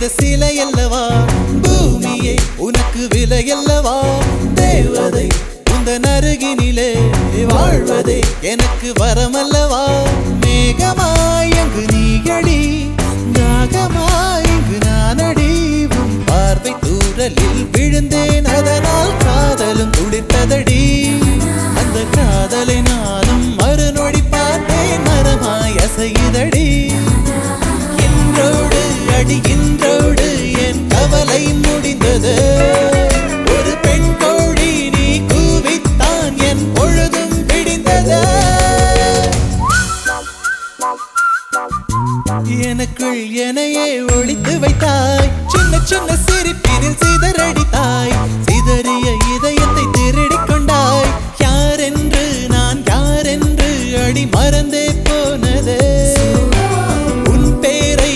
செய்த சிலை அல்லவா பூமியே உனக்கு விலை அல்லவா தேவதை உந்தன் அருகினிலே வாழ்வதே எனக்கு வரமல்லவா மேகமாய் அங்கு நீயடி தாகமாய் இங்கு நானடி உன் பார்வை தூரலில் விழுந்தேன் அதனால் காதலும் துளிர்த்ததடி அந்த காதலை நானும் மறுநொடி பார்த்தேன் மரமாய் அசையுதடி இன்றோடு அடி இன்றோடு என் கவலை முடிந்தது ஒரு பெண் கோழி நீ கூவித்தான் என் பொழுதும் விடிந்தது எனக்குள் எனையே ஒழித்து வைத்தாய் சின்ன சின்ன சிரிப்பினில் சிதறடித்தாய் சிதறி